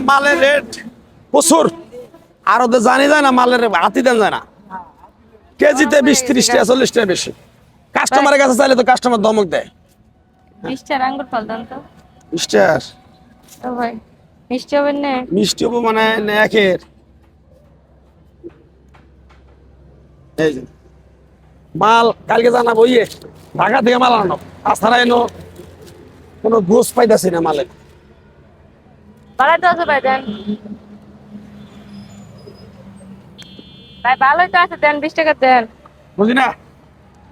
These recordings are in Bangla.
মালের রেট প্রচুর, আর ওদের জানি যায় না, মালের হাতি দেন যায় না, কেজিতে 20-30 টাকা 40 টাকা বেশি। কাস্টমারের কাছে চাইলে তো কাস্টমার ধমক দেয়। 20 টাকার আঙ্গুর ফল দেন তো 20 টাকা ও ভাই, মিষ্টি হবে না? মিষ্টি হবো মানে একের। এই যে মাল কালকে জানাবো, ঢাকা থেকে মাল আনো, তাছাড়া এনো কোনো গোস পাইতেছি না মালে। ভালোই তো আছে ভাই, দেন ভাই, ভালোই তো আছে, দেন 20 টাকা দেন। বুঝলি না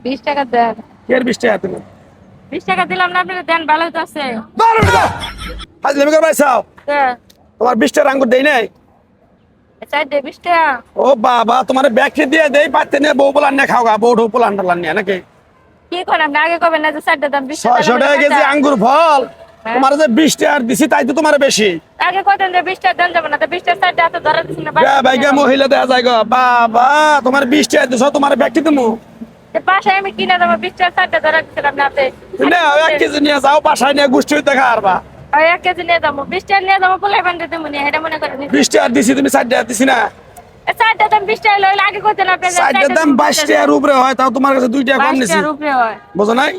20 টাকা দেন। কে 20 টাকা তুমি 20 টাকা দিলাম না আপনারা, দেন, ভালোই তো আছে। হাজলামি করে পাইছাও, তোমার 20 টাকা আঙ্গুর দেই নাই। চাই দে 20 টাকা। ও বাবা, তোমার ব্যাগ দিয়ে দেই, পাইতে নিয়ে বউ পোলান নিয়ে খাও গা, বউ ঢৌ পোলান টালান নিয়ে নাকি। কি করেন আপনি? আগে কবেন না যে 4 দাম 20 টাকা। 600 টাকা কেজি আঙ্গুর ফল, তোমার যে 20 টাকা দিছি তাই তো তোমার বেশি। আগে কইতেন যে 20 টাকা দেন যাবে না, তো 20 টাকা 4 টাকা ধরে দিছেন না। ভাই গে মহিলা দেখা যায় গো, বাবা তোমার 20 টাকা দিছো, তোমার ব্যাগ কি তুমি বাসায় আমি কিনে দেবো 20 টাকা 4 টাকা ধরে দিছিলাম না আপনি। না 1 কেজি নিয়ে যাও, বাসায় নিয়ে গোষ্ঠী দেখা হারবা। ওই 1 কেজি নিয়ে যাবো, 20 টাকা নিয়ে যাবো, পোলাই বান্ধে দেবো নি, এটা মনে করেন। 20 টাকা দিছি, তুমি 4 টাকা দিছি না। 4 টাকা দাম 20 টাকা লইলে আগে কইতেন আপনি। 4 টাকার দাম 22 টাকার উপরে হয়, তাও তোমার কাছে 2 টাকা কম নিছি। 22 টাকার উপরে হয়। বুঝো নাই?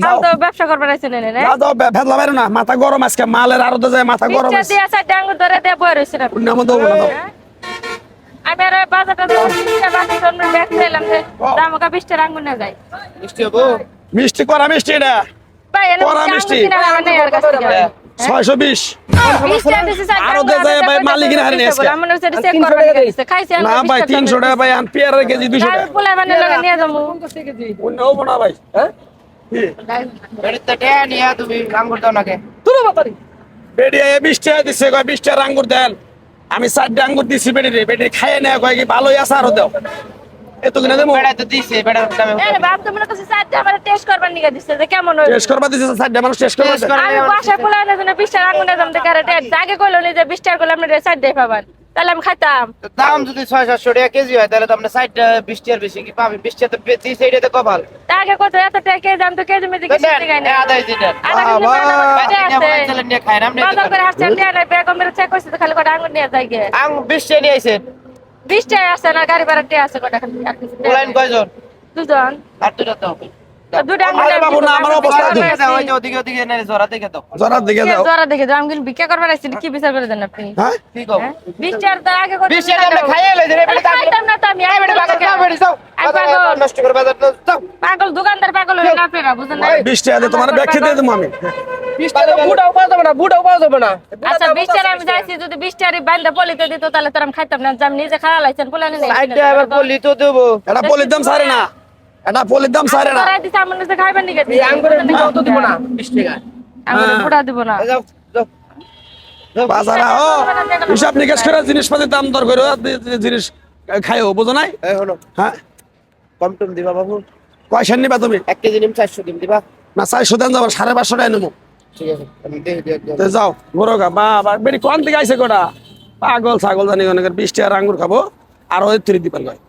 যাও তো ব্যবসা করবার আইছেন না রে। যাও ভেদলা বাইরো না, মাথা গরম আজকে, মালের আরো যায় মাথা 20 গরম টাকা আছে। দিয়ে 4 টাকা আঙ্গুর ধরে দিয়ে বই রইছেন আপনি। নাম দাও না দাও। আমি আর বাজারটা 20 টাকা বাকি জন্য ব্যাগ চাইলাম যে দাম ওকা 20 টাকা আঙ্গুর না যায়। মিষ্টি হবো? মিষ্টি করা মিষ্টি এটা ভাই এনে করা আঙ্গুর মিষ্টি। কিনা মানে এর কাছে 620। 20 টাকা দিছি 4 আরো টাকা দেয় ভাই, মালিক না হারিয়ে আজকে। আমার হচ্ছে চেক করবার গেছে খাইছে না ভাই 300 টাকা ভাই, আন পেয়ারের কেজি 200 আমি টাকা। পোলাই বান্ধে লগে নিয়ে যাবো। অন্য হবো না ভাই, হ্যাঁ কি বেড়ে তো টেয়া নিয়া তুমি আঙ্গুর দাও নাকি? বেডিয়া 20 টাকা দিছে, কয় 20 টাকা আঙ্গুর দেন। আমি 4 টাকা আঙ্গুর দিছি বেডি রে, বেডি খায় না, কয় কি ভালোই আছে আরো দাও। এত কিনা দেবো, বেড়া তো দিছে, বেড়ার দামে আরে বাপ, তুমি না কাছে 4 টাকা আমার টেস্ট করবার নিয়ে দিছে যে কেমন হইছে। টেস্ট করবা দিছে 4 টাকা, মানুষ টেস্ট করবা Test দেয়। করা- আমি বাসা পোলাই না জন্য 20 টাকা আঙ্গুর নিয়ে যাম দেখে রেট আগে কইলো নি যে 20 টাকা করলে আপনি 4 টাকা পাবেন, তাহলে আমি খাইতাম। তো দাম যদি 600-700 টাকা কেজি হয় তাহলে তো আমরা 60টা 20 টাকার বেশি কি পাবি? 20 টাকা তো দিছে, এটা তো কপাল। তা আগে কত এত টাকা কে দাম তো কেজি মেজি তো কিছু নেন, টাকাই না। আদায় দিলেন। আধা কেজি বাবা। বাজার বাজার নিয়ে আছে। মোবাইল চালান নিয়ে খায় না, আপনি বাজার করে হাসছেন নিয়ে নাই, বেগম মেরে চেক করছে তো খালি কটা আঙ্গুর নিয়ে যাই গে। 20 টাকা নিয়ে আইছেন। 20 টাকা আছে না, গাড়ি ভাড়া টাকা আছে কটা খালি আর কিছু টাকা পোলাইন নাই। কয়জন? দুজন। আর দুটো দাও। তো দুটো আঙ্গুর আরে বাবু না, আমার অবস্থা জরা দেখো। দিকে দাও, ওই যে ওদিকে ওদিকে এনে জরা দিকে দাও। জরার দিকে দাও। জরা দেখে দাম কিন্তু ভিক্ষা করবার আইছেন, কি বিচার করে দেন আপনি? হ্যাঁ কি কও? 20 টাকা তো আগে কত 20 টাকা আমরা খাইয়ে লই রে, বেটা খাইতাম না তো আমি। এই বেটা বাজার যাও, বেটা যাও। আমি বাজার পাগল। নষ্ট করে বাজার যাও। পাগল দোকানদার পাগল হয়ে না আপনারা বুঝেন না। 20 টাকা দিয়ে তোমার ব্যাগ খেতে দেবো আমি। 20 টাকা বুড়াও পাওয়া যাবে না, বুড়াও পাওয়া যাবে না। আচ্ছা 20 টাকা আমি যাইছি, যদি 20 টাকা বান্ধা পলিতে দিত তাহলে তো আমি খাইতাম না, আমি নিজে খাওয়া লাইছেন পোলানে নেই। 60 টাকা আবার পলি তো দেবো। এটা পলির দাম সারে না, এটা পলির দাম সারে না। দিছে আমার কাছে খাইবেন নি গেছি। এই আঙ্গুরের দিকে অত দিব না 20 টাকা। আঙ্গুর পুরা দিব না। যাও যাও। বাজারে ও হিসাব নিকাশ করে জিনিসপাতির দাম দর করে জিনিস খাইও, বুঝো নাই? এই হলো হ্যাঁ কম টম দিবা বাবু। কয়সের নিবা তুমি? 1 কেজি নিম 400 দিম দিবা। না 400 দেন যাবো, 550 টাকা নেবো। ঠিক আছে আমি দেখে দিই একদম। তো যাও ঘুরো গা, বাবা বেরি কোন থেকে আইছে কোটা পাগল ছাগল জানি অনেকের 20 টাকার আঙ্গুর খাবো আর ওই 30 দিবেন কয়।